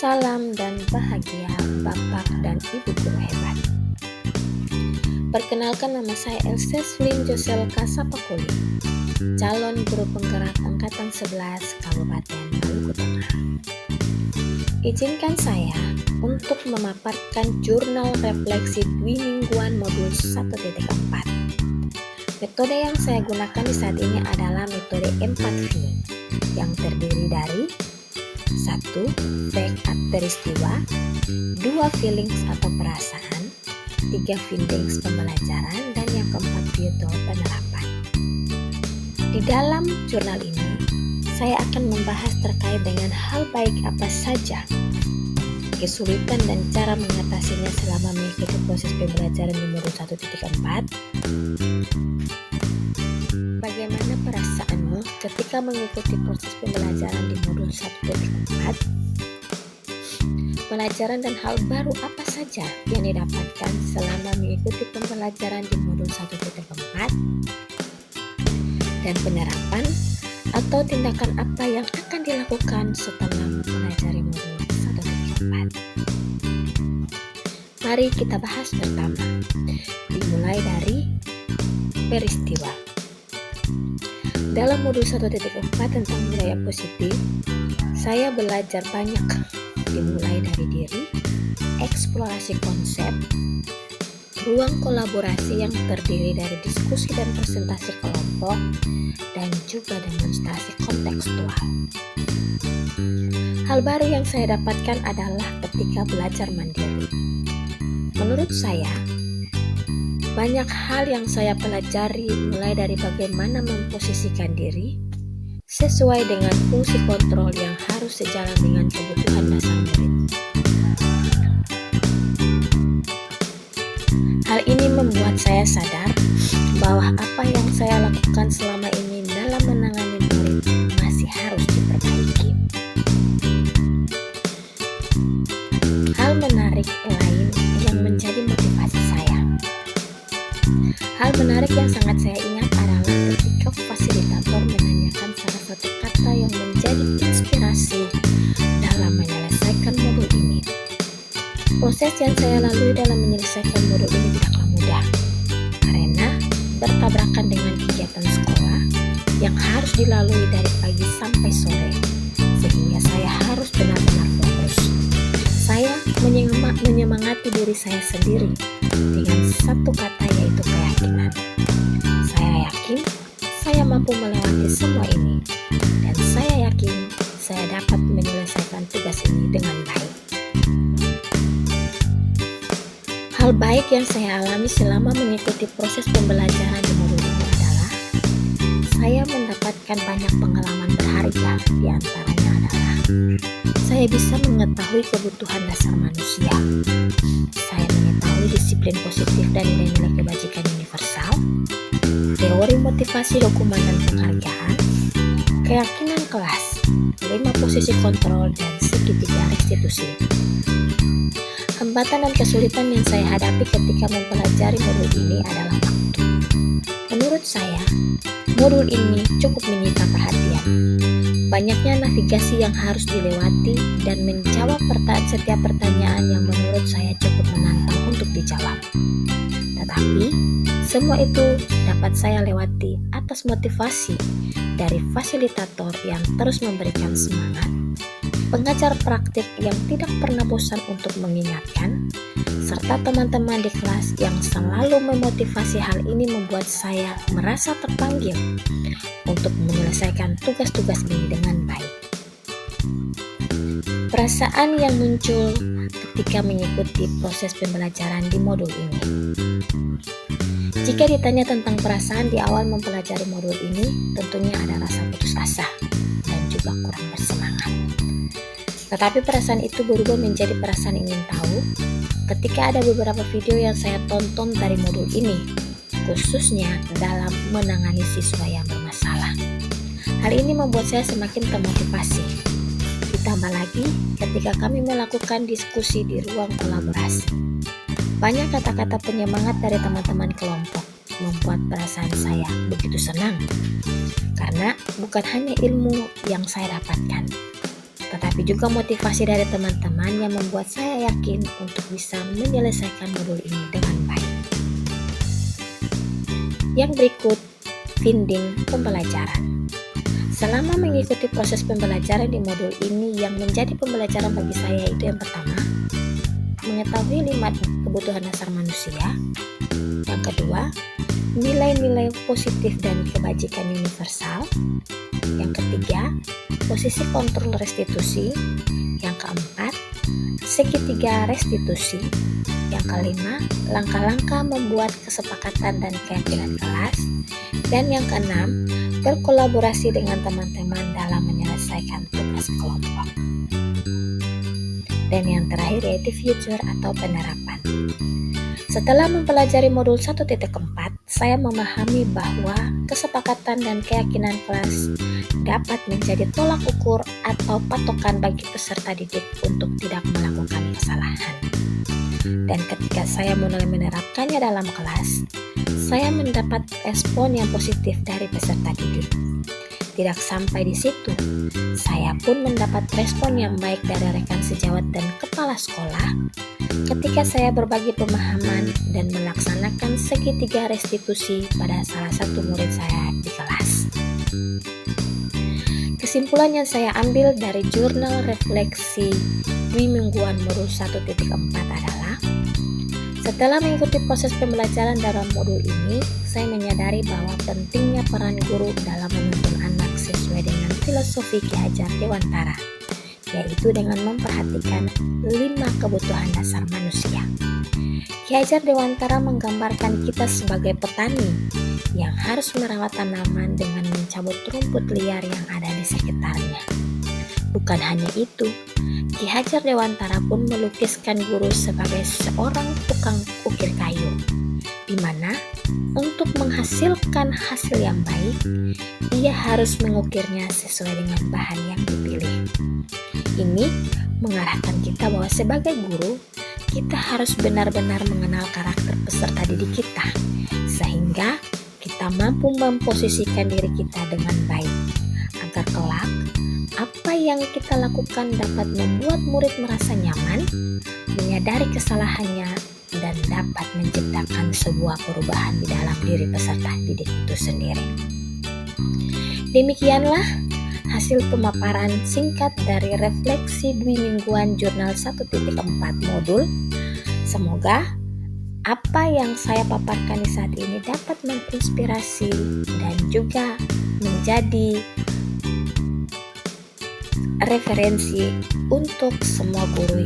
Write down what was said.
Salam dan bahagia Bapak dan Ibu guru hebat. Perkenalkan, nama saya Elsa Swin Joselka Sapakuli, calon guru penggerak angkatan 11 Kabupaten Maluku Tengah. Izinkan saya untuk memaparkan jurnal refleksi dwi mingguan modul 1.4. Metode yang saya gunakan di saat ini adalah metode 4V yang terdiri dari 1. Fact peristiwa, 2. Feelings atau perasaan, 3. Findings pembelajaran, dan yang keempat Virtual penerapan. Di dalam jurnal ini, saya akan membahas terkait dengan hal baik apa saja, kesulitan dan cara mengatasinya selama mengikuti proses pembelajaran di modul 1.4. Bagaimana perasaanmu ketika mengikuti proses pembelajaran di modul 1.4? Pelajaran dan hal baru apa saja yang didapatkan selama mengikuti pembelajaran di modul 1.4? Dan penerapan atau tindakan apa yang akan dilakukan setelah mempelajari modul 1.4? Mari kita bahas pertama. Dimulai dari peristiwa. Dalam modul 1.4 tentang budaya positif, saya belajar banyak, dimulai dari diri, eksplorasi konsep, ruang kolaborasi yang terdiri dari diskusi dan presentasi kelompok, dan juga demonstrasi kontekstual. Hal baru yang saya dapatkan adalah ketika belajar mandiri. Menurut saya, banyak hal yang saya pelajari, mulai dari bagaimana memposisikan diri sesuai dengan fungsi kontrol yang harus sejalan dengan kebutuhan dasar murid. Hal ini membuat saya sadar bahwa apa yang saya lakukan selama ini dalam menangani murid masih harus diperbaiki. Hal menarik lain yang menjadi motivasi saya. Hal menarik yang sangat saya ingat adalah ketika fasilitator menanyakan salah satu kata yang menjadi inspirasi dalam menyelesaikan modul ini. Proses yang saya lalui dalam menyelesaikan modul ini tidaklah mudah, karena bertabrakan dengan kegiatan sekolah yang harus dilalui dari pagi sampai sore, sehingga saya harus benar-benar fokus. Saya menyemangati diri saya sendiri dengan satu kata, yaitu keyakinan. Saya yakin saya mampu melewati semua ini, dan saya yakin saya dapat menyelesaikan tugas ini dengan baik. Hal baik yang saya alami selama mengikuti proses pembelajaran di modul ini adalah saya mendapatkan banyak pengalaman berharga. Di antaranya adalah saya bisa mengetahui kebutuhan dasar manusia. Saya mengetahui disiplin positif dan nilai-nilai kebajikan universal, teori motivasi, hukuman dan penghargaan, keyakinan kelas, 5 posisi kontrol, dan segitiga restitusi. Hambatan dan kesulitan yang saya hadapi ketika mempelajari modul ini adalah waktu. Menurut saya, modul ini cukup menyita perhatian. Banyaknya navigasi yang harus dilewati dan menjawab setiap pertanyaan yang menurut saya cukup menantang untuk dijawab. Tetapi, semua itu dapat saya lewati atas motivasi dari fasilitator yang terus memberikan semangat, pengajar praktik yang tidak pernah bosan untuk mengingatkan, serta teman-teman di kelas yang selalu memotivasi. Hal ini membuat saya merasa terpanggil untuk menyelesaikan tugas-tugas ini dengan baik. Perasaan yang muncul ketika mengikuti proses pembelajaran di modul ini. Jika ditanya tentang perasaan di awal mempelajari modul ini, tentunya ada rasa putus asa dan juga kurang bersemangat. Tetapi perasaan itu berubah menjadi perasaan ingin tahu ketika ada beberapa video yang saya tonton dari modul ini, khususnya dalam menangani siswa yang bermasalah. Hal ini membuat saya semakin termotivasi. Ditambah lagi ketika kami melakukan diskusi di ruang kolaborasi. Banyak kata-kata penyemangat dari teman-teman kelompok membuat perasaan saya begitu senang, karena bukan hanya ilmu yang saya dapatkan, tetapi juga motivasi dari teman-teman yang membuat saya yakin untuk bisa menyelesaikan modul ini dengan baik. Yang berikut, finding pembelajaran. Selama mengikuti proses pembelajaran di modul ini, yang menjadi pembelajaran bagi saya itu yang pertama, mengetahui 5 kebutuhan dasar manusia. Yang kedua, nilai-nilai positif dan kebajikan universal. Yang ketiga, posisi kontrol restitusi. Yang keempat, segitiga restitusi. Yang kelima, langkah-langkah membuat kesepakatan dan keyakinan kelas. Dan yang keenam, berkolaborasi dengan teman-teman dalam menyelesaikan tugas kelompok. Dan yang terakhir yaitu future atau penerapan. Setelah mempelajari modul 1.4, saya memahami bahwa kesepakatan dan keyakinan kelas dapat menjadi tolak ukur atau patokan bagi peserta didik untuk tidak melakukan kesalahan. Dan ketika saya mulai menerapkannya dalam kelas, saya mendapat respon yang positif dari peserta didik. Tidak sampai di situ, saya pun mendapat respon yang baik dari rekan sejawat dan kepala sekolah ketika saya berbagi pemahaman dan melaksanakan segitiga restitusi pada salah satu murid saya di kelas. Kesimpulan yang saya ambil dari jurnal refleksi Dwimingguan modul 1.4 adalah, setelah mengikuti proses pembelajaran dalam modul ini, saya menyadari bahwa pentingnya peran guru dalam menuntun anak sesuai dengan filosofi Ki Hajar Dewantara, yaitu dengan memperhatikan 5 kebutuhan dasar manusia. Ki Hajar Dewantara menggambarkan kita sebagai petani yang harus merawat tanaman dengan mencabut rumput liar yang ada di sekitarnya. Bukan hanya itu, Ki Hajar Dewantara pun melukiskan guru sebagai seorang tukang ukir kayu, di mana untuk menghasilkan hasil yang baik, ia harus mengukirnya sesuai dengan bahan yang dipilih. Ini mengarahkan kita bahwa sebagai guru, kita harus benar-benar mengenal karakter peserta didik kita, sehingga kita mampu memposisikan diri kita dengan baik, agar kelak apa yang kita lakukan dapat membuat murid merasa nyaman, menyadari kesalahannya, dan dapat menciptakan sebuah perubahan di dalam diri peserta didik itu sendiri. Demikianlah hasil pemaparan singkat dari refleksi Dwimingguan jurnal 1.4 modul. Semoga apa yang saya paparkan di saat ini dapat menginspirasi dan juga menjadi referensi untuk semua guru